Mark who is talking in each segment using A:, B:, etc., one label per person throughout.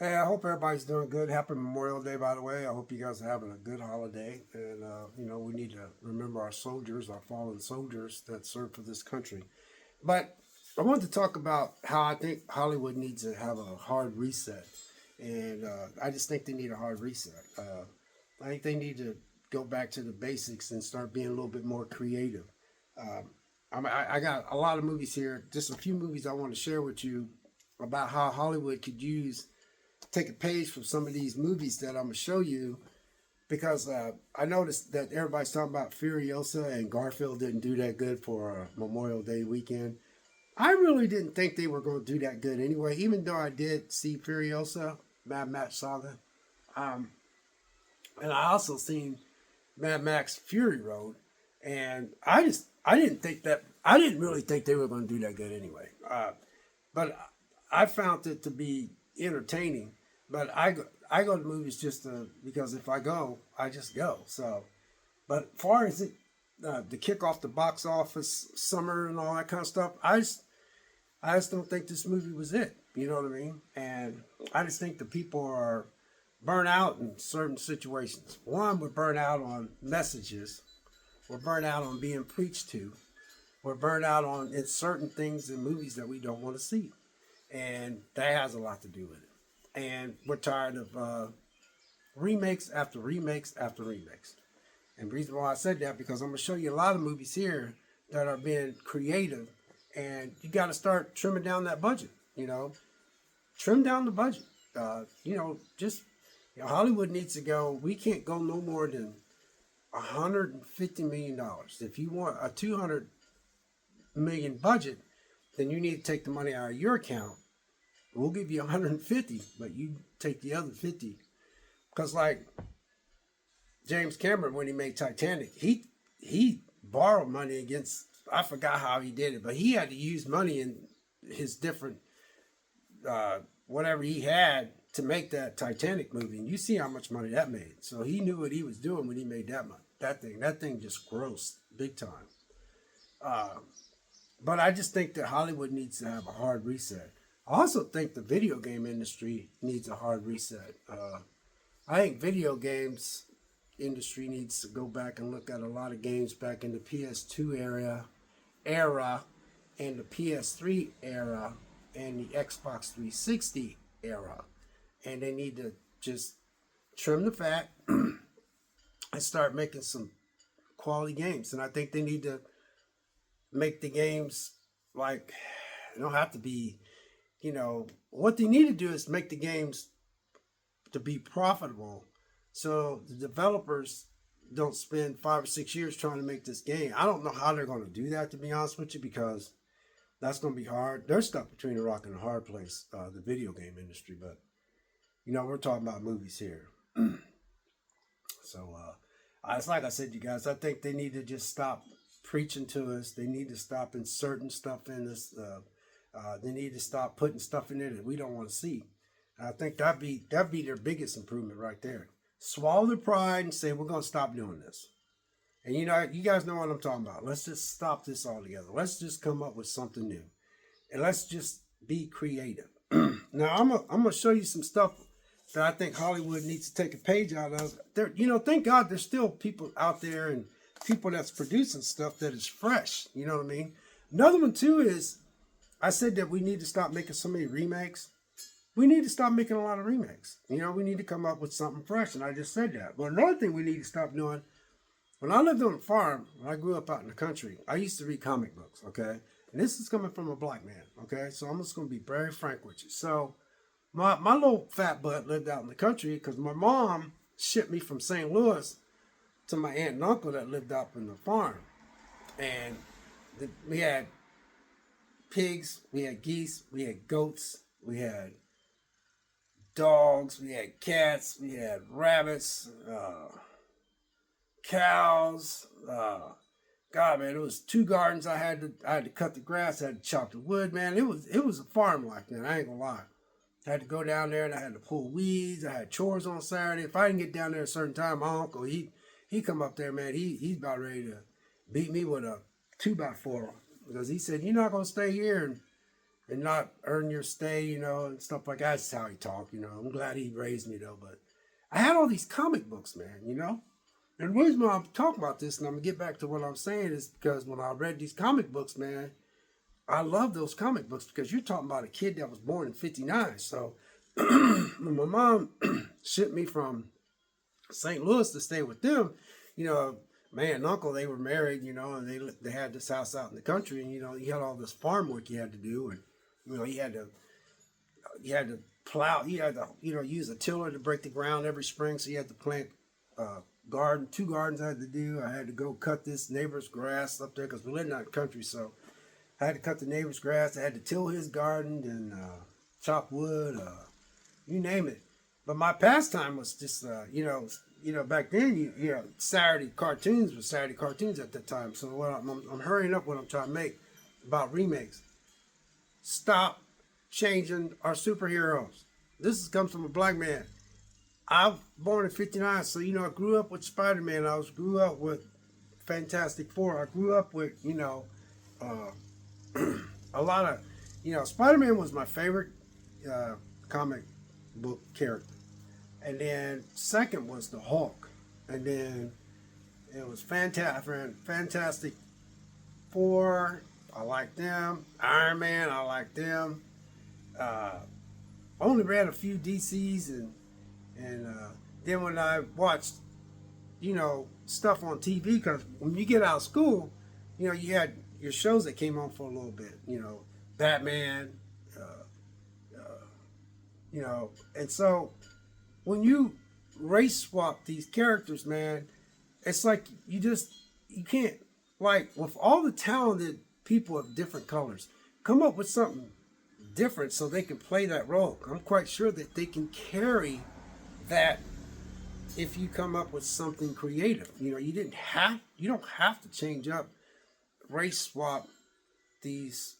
A: Hey, I hope everybody's doing good. Happy Memorial Day, by the way. I hope you guys are having a good holiday. And, we need to remember our soldiers, our fallen soldiers that serve for this country. But I wanted to talk about how I think Hollywood needs to have a hard reset. And I just think they need a hard reset. I think they need to go back to the basics and start being a little bit more creative. Um, I got a lot of movies here, just a few movies I want to share with you about how Hollywood could take a page from some of these movies that I'm gonna show you because I noticed that everybody's talking about Furiosa and Garfield didn't do that good for Memorial Day weekend. I really didn't think they were going to do that good anyway, even though I did see Furiosa, Mad Max Saga, um, and I also seen Mad Max Fury Road, and I didn't really think they were going to do that good anyway. But I found it to be entertaining. But I go to movies just because if I go, I just go. So, but as far as to kick off the box office summer and all that kind of stuff, I just don't think this movie was it. You know what I mean? And I just think the people are burnt out in certain situations. One, we're burnt out on messages. We're burnt out on being preached to. We're burnt out on in certain things in movies that we don't want to see. And that has a lot to do with it. And we're tired of remakes after remakes after remakes. And the reason why I said that because I'm going to show you a lot of movies here that are being creative, and you got to start trimming down that budget. Trim down the budget. Hollywood needs to go. We can't go no more than $150 million. If you want a 200 million budget, then you need to take the money out of your account. We'll give you 150, but you take the other 50. Because like James Cameron, when he made Titanic, he borrowed money against, I forgot how he did it, but he had to use money in his different, whatever he had to make that Titanic movie. And you see how much money that made. So he knew what he was doing when he made that money. That thing just grossed big time. But I just think that Hollywood needs to have a hard reset. I also think the video game industry needs a hard reset. I think video games industry needs to go back and look at a lot of games back in the PS2 era and the PS3 era and the Xbox 360 era. And they need to just trim the fat and start making some quality games. And I think they need to make the games like, they don't have to be, what they need to do is make the games to be profitable so the developers don't spend 5 or 6 years trying to make this game. I don't know how they're going to do that, to be honest with you, because that's going to be hard. They're stuck between a rock and a hard place, the video game industry. But, we're talking about movies here. So, it's like I said, you guys, I think they need to just stop preaching to us. They need to stop inserting stuff in this. They need to stop putting stuff in there that we don't want to see. And I think that'd be their biggest improvement right there. Swallow their pride and say, we're going to stop doing this. And you guys know what I'm talking about. Let's just stop this altogether. Let's just come up with something new. And let's just be creative. Now, I'm gonna show you some stuff that I think Hollywood needs to take a page out of. Thank God there's still people out there and people that's producing stuff that is fresh. You know what I mean? Another one, too, is I said that we need to stop making so many remakes. We need to stop making a lot of remakes. We need to come up with something fresh, and I just said that. But another thing we need to stop doing, when I lived on a farm, when I grew up out in the country, I used to read comic books, okay? And this is coming from a black man, okay? So I'm just going to be very frank with you. So my little fat butt lived out in the country because my mom shipped me from St. Louis to my aunt and uncle that lived out in the farm. And we had pigs, we had geese, we had goats, we had dogs, we had cats, we had rabbits, cows. God, man, it was 2 gardens. I had to cut the grass, I had to chop the wood, man. It was a farm like that. I ain't gonna lie. I had to go down there and I had to pull weeds. I had chores on Saturday. If I didn't get down there at a certain time, my uncle he come up there, man. He's about ready to beat me with a 2x4 because he said, "You're not gonna stay here and not earn your stay, and stuff like that. That's how he talked. I'm glad he raised me though, but I had all these comic books, man. And the reason why I'm talking about this, and I'm gonna get back to what I'm saying, is because when I read these comic books, man, I love those comic books because you're talking about a kid that was born in '59. So when my mom shipped me from St. Louis to stay with them, you know, my aunt and uncle, they were married, and they had this house out in the country, and you had all this farm work you had to do, and you had to plow, you had to use a tiller to break the ground every spring, so you had to plant two gardens I had to do. I had to go cut this neighbor's grass up there because we lived out in the country, so I had to cut the neighbor's grass. I had to till his garden and chop wood, you name it. But my pastime was just, back then, Saturday cartoons were Saturday cartoons at that time. So what I'm hurrying up what I'm trying to make about remakes. Stop changing our superheroes. This comes from a black man. I was born in '59, so I grew up with Spider-Man. I grew up with Fantastic Four. I grew up with a lot of Spider-Man was my favorite comic book character, and then second was the Hulk, and then it was Fantastic Four. I like them. Iron Man. I like them. I only read a few DCs and then when I watched, stuff on TV, because when you get out of school, you had your shows that came on for a little bit, Batman, and so when you race swap these characters, man, it's like you can't, like, with all the talented people of different colors, come up with something different so they can play that role. I'm quite sure that they can carry that if you come up with something creative. You don't have to change up, race swap these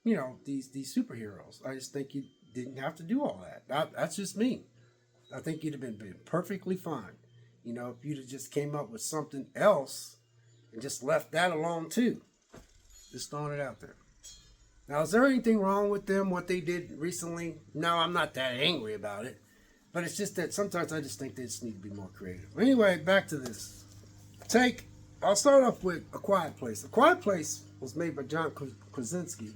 A: these superheroes. I just think you didn't have to do all that. That's just me. I think you'd have been perfectly fine. If you'd have just came up with something else and just left that alone too. Just throwing it out there. Now, is there anything wrong with them, what they did recently? No, I'm not that angry about it. But it's just that sometimes I just think they just need to be more creative. Anyway, back to this. I'll start off with A Quiet Place. A Quiet Place was made by John Krasinski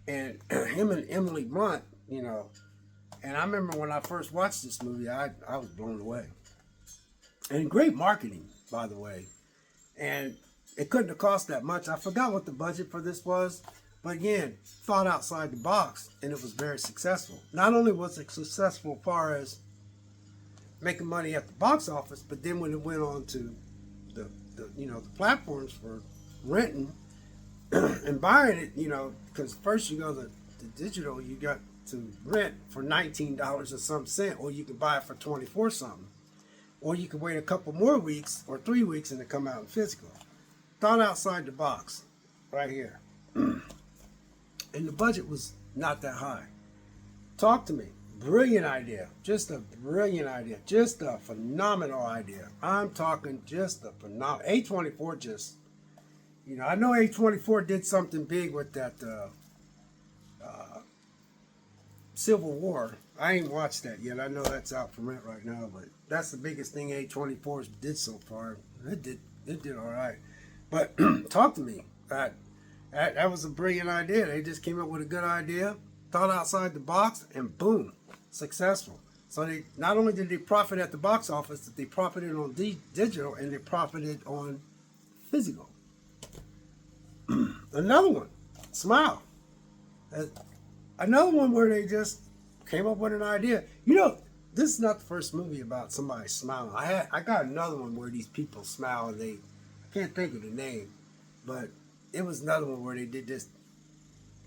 A: and him and Emily Blunt, And I remember when I first watched this movie, I was blown away. And great marketing, by the way. And it couldn't have cost that much. I forgot what the budget for this was. But again, thought outside the box, and it was very successful. Not only was it successful as far as making money at the box office, but then when it went on to the platforms for renting and buying it, because first you go to the digital, you got to rent for $19 or some cent, or you can buy it for 24 something, or you can wait a couple more weeks or 3 weeks and it come out in physical. Thought outside the box, right here. And the budget was not that high. Talk to me. Brilliant idea. Just a brilliant idea. Just a phenomenal idea. I'm talking just a phenomenal. A24 just, I know A24 did something big with that Civil War. I ain't watched that yet. I know that's out for rent right now, but that's the biggest thing A24 did so far. It did all right. But talk to me. That was a brilliant idea. They just came up with a good idea, thought outside the box, and boom, successful. So they not only did they profit at the box office, but they profited on digital and they profited on physical. Another one, Smile. Another one where they just came up with an idea. This is not the first movie about somebody smiling. I got another one where these people smile and I can't think of the name, but it was another one where they did this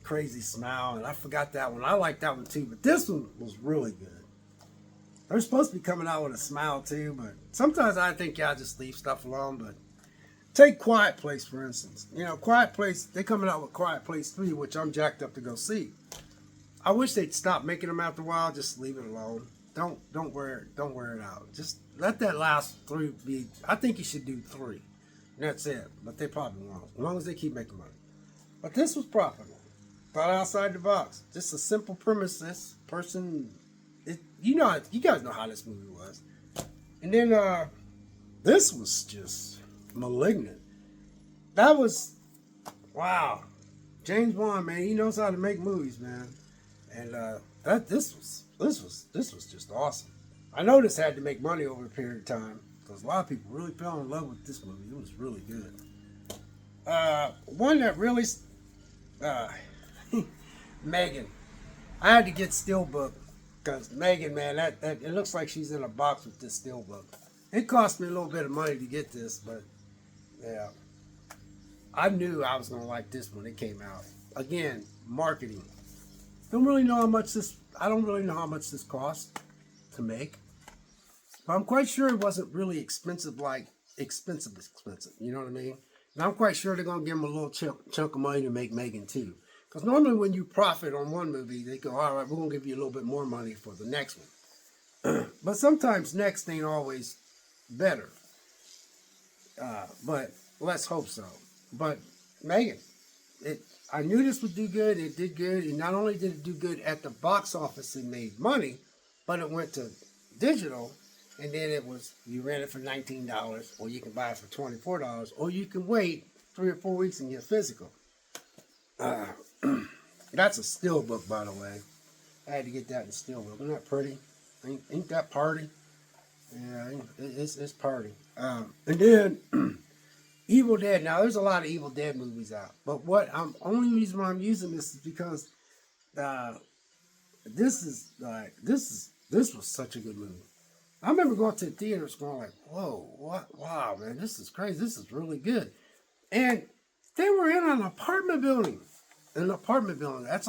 A: crazy smile, and I forgot that one. I like that one too, but this one was really good. They're supposed to be coming out with a smile too, but sometimes I think y'all just leave stuff alone. But take Quiet Place, for instance. Quiet Place, they're coming out with Quiet Place 3, which I'm jacked up to go see. I wish they'd stop making them after a while. Just leave it alone. Don't wear it out. Just let that last 3 be. I think you should do 3. And that's it. But they probably won't. As long as they keep making money. But this was profitable. thought outside the box. Just a simple premise. This person, you know, you guys know how this movie was. And then this was just malignant. That was wow. James Wan, man, he knows how to make movies, man. And this was just awesome. I know this had to make money over a period of time because a lot of people really fell in love with this movie. It was really good. One that really, Megan. I had to get Steelbook because Megan, man, that it looks like she's in a box with this Steelbook. It cost me a little bit of money to get this, but yeah, I knew I was gonna like this when it came out. Again, marketing. Don't really know how much this. I don't really know how much this cost to make, but I'm quite sure it wasn't really expensive. Like expensive. You know what I mean? And I'm quite sure they're gonna give them a little chunk of money to make Megan 2. Because normally when you profit on one movie, they go, all right, we're gonna give you a little bit more money for the next one. But sometimes next ain't always better. But let's hope so. But Megan, I knew this would do good. It did good. And not only did it do good at the box office and made money, but it went to digital. And then it was, you rent it for $19, or you can buy it for $24, or you can wait 3 or 4 weeks and get physical. That's a Steelbook, by the way. I had to get that in Steelbook. Isn't that pretty? Ain't that party? Yeah, it's party. And then Evil Dead. Now, there's a lot of Evil Dead movies out, but only reason why I'm using this is because this was such a good movie. I remember going to the theaters going like, whoa, what? Wow, man, this is crazy. This is really good. And they were in an apartment building. An apartment building. That's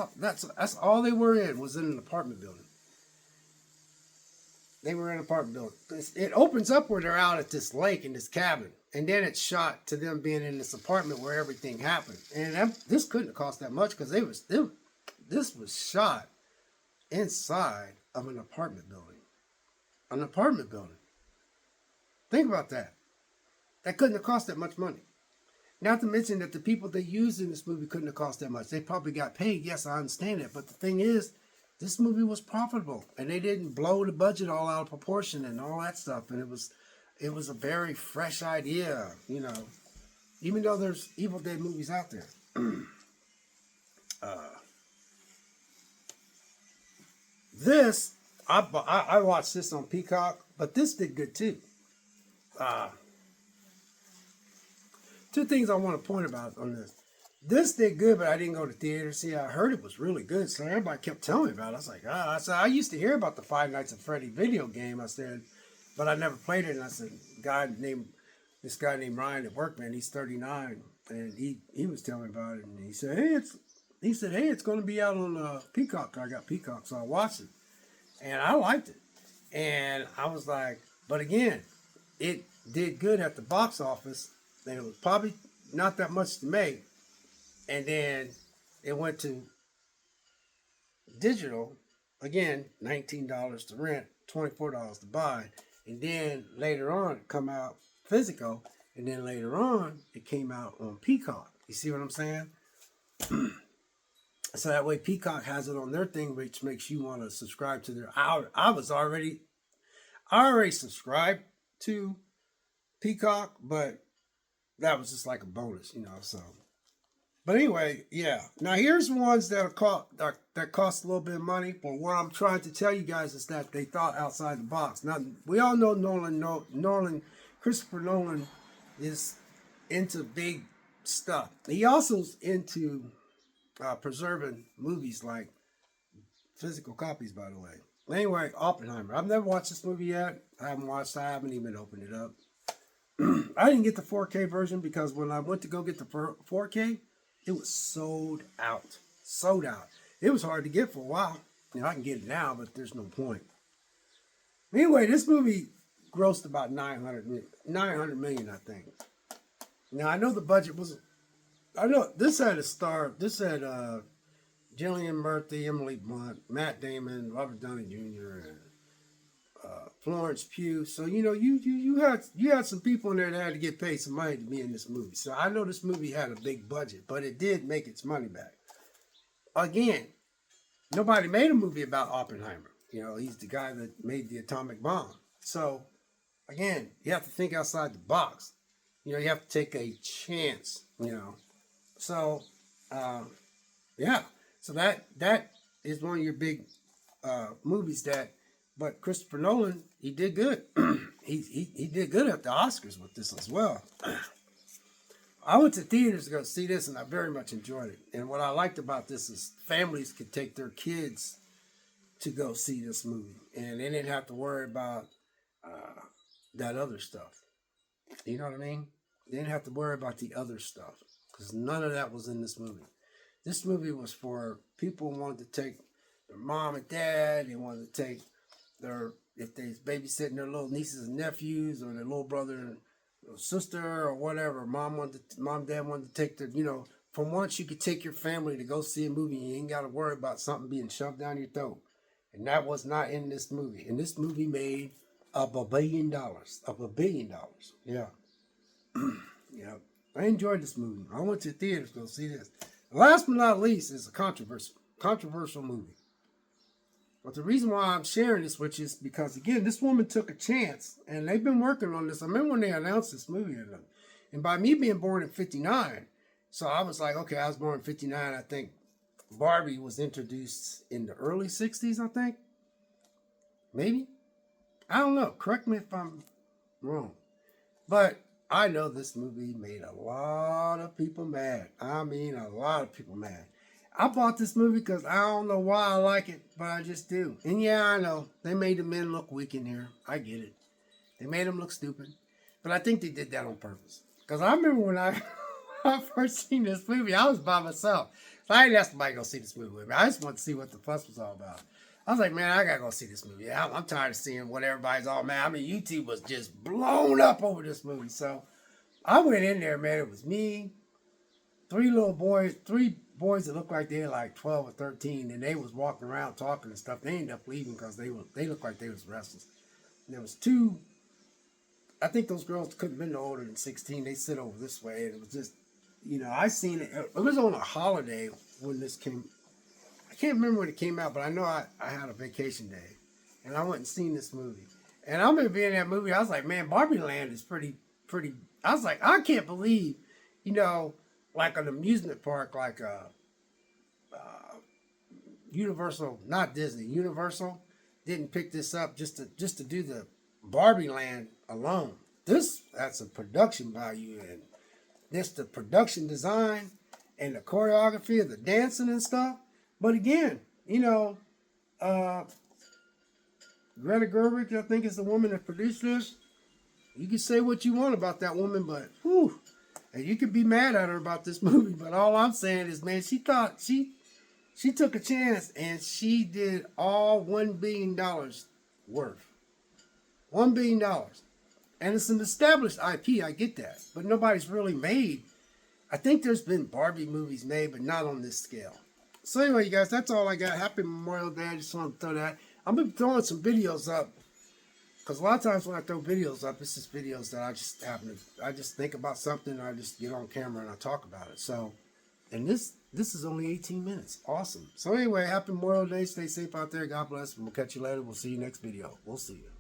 A: all they were in, was in an apartment building. They were in an apartment building. It opens up where they're out at this lake in this cabin. And then it's shot to them being in this apartment where everything happened. And this couldn't have cost that much because this was shot inside of an apartment building. An apartment building. Think about that. That couldn't have cost that much money. Not to mention that the people they used in this movie couldn't have cost that much. They probably got paid. Yes, I understand that. But the thing is, this movie was profitable. And they didn't blow the budget all out of proportion and all that stuff. And it was a very fresh idea, you know. Even though there's Evil Dead movies out there. I watched this on Peacock, but this did good too. Two things I want to point about on this. This did good, but I didn't go to theater. See, I heard it was really good, so everybody kept telling me about it. I was like, I used to hear about the Five Nights at Freddy video game. I said, but I never played it. And I said, this guy named Ryan at work, man, he's 39, and he was telling me about it, and he said, hey, it's going to be out on Peacock. I got Peacock, so I watched it, and I liked it, and I was like, but again, it did good at the box office. And it was probably not that much to make. And then it went to digital. Again, $19 to rent, $24 to buy. And then later on, it come out physical. And then later on, it came out on Peacock. You see what I'm saying? So that way Peacock has it on their thing, which makes you want to subscribe to their... I already subscribed to Peacock, but that was just like a bonus, you know, so. But anyway, yeah. Now here's ones that cost a little bit of money, but what I'm trying to tell you guys is that they thought outside the box. Now, we all know Christopher Nolan is into big stuff. He also is into preserving movies like physical copies, by the way. Anyway, Oppenheimer. I've never watched this movie yet. I haven't even opened it up. I didn't get the 4K version because when I went to go get the 4K, it was sold out. Sold out. It was hard to get for a while. You know, I can get it now, but there's no point. Anyway, this movie grossed about $900 million, I think. Now, I know the budget was... I know this had a star... This had Gillian Murphy, Emily Blunt, Matt Damon, Robert Downey Jr., and Florence Pugh. So you know you had some people in there that had to get paid some money to be in this movie. So I know this movie had a big budget, but it did make its money back. again, nobody made a movie about Oppenheimer. He's the guy that made the atomic bomb. So, again, you have to think outside the box. You have to take a chance. So, yeah. So that is one of your big movies but Christopher Nolan, he did good. he did good at the Oscars with this as well. I went to theaters to go see this, and I very much enjoyed it. And what I liked about this is families could take their kids to go see this movie, and they didn't have to worry about that other stuff. You know what I mean? They didn't have to worry about the other stuff because none of that was in this movie. This movie was for people who wanted to take their mom and dad. They wanted to take if they're babysitting their little nieces and nephews, or their little brother and little sister, or whatever. Mom and dad wanted to take for once you could take your family to go see a movie. You ain't got to worry about something being shoved down your throat. And that was not in this movie. And this movie made $1 billion. $1 billion. Yeah. Yeah. I enjoyed this movie. I went to the theaters to go see this. Last but not least is a controversial movie. But the reason why I'm sharing this with you is because, again, this woman took a chance, and they've been working on this. I remember when they announced this movie, and by me being born in 59, so I was like, okay, I was born in 59, I think Barbie was introduced in the early 60s, I think. Maybe. I don't know. Correct me if I'm wrong. But I know this movie made a lot of people mad. I mean, a lot of people mad. I bought this movie because I don't know why I like it, but I just do. And yeah, I know. They made the men look weak in here. I get it. They made them look stupid. But I think they did that on purpose. Because I remember when I first seen this movie, I was by myself. So I didn't ask somebody to go see this movie with me. I just wanted to see what the fuss was all about. I was like, man, I got to go see this movie. I'm tired of seeing what everybody's all mad. I mean, YouTube was just blown up over this movie. So I went in there, man. It was me, three boys that looked like they were like 12 or 13, and they was walking around talking and stuff. They ended up leaving because they looked like they was restless. And there was two, I think those girls couldn't have been no older than 16. They sit over this way, and it was just, I seen it. It was on a holiday when this came. I can't remember when it came out, but I know I had a vacation day, and I went and seen this movie. And I remember being in that movie, I was like, man, Barbie Land is pretty. I was like, I can't believe, like an amusement park, like Universal, not Disney, Universal didn't pick this up just to do the Barbie Land alone. That's a production value, and this the production design and the choreography of the dancing and stuff. But again, Greta Gerwig, I think, is the woman that produced this. You can say what you want about that woman, but whew, and you can be mad at her about this movie. But all I'm saying is, man, she thought she took a chance, and she did all $1 billion worth. $1 billion. And it's an established IP, I get that. But nobody's really made. I think there's been Barbie movies made, but not on this scale. So anyway, you guys, that's all I got. Happy Memorial Day. I just want to throw that. I'm going to be throwing some videos up. Because a lot of times when I throw videos up, it's just videos that I just think about something, and I just get on camera and I talk about it. So, and this is only 18 minutes. Awesome. So anyway, happy Memorial Day. Stay safe out there. God bless. We'll catch you later. We'll see you next video. We'll see you.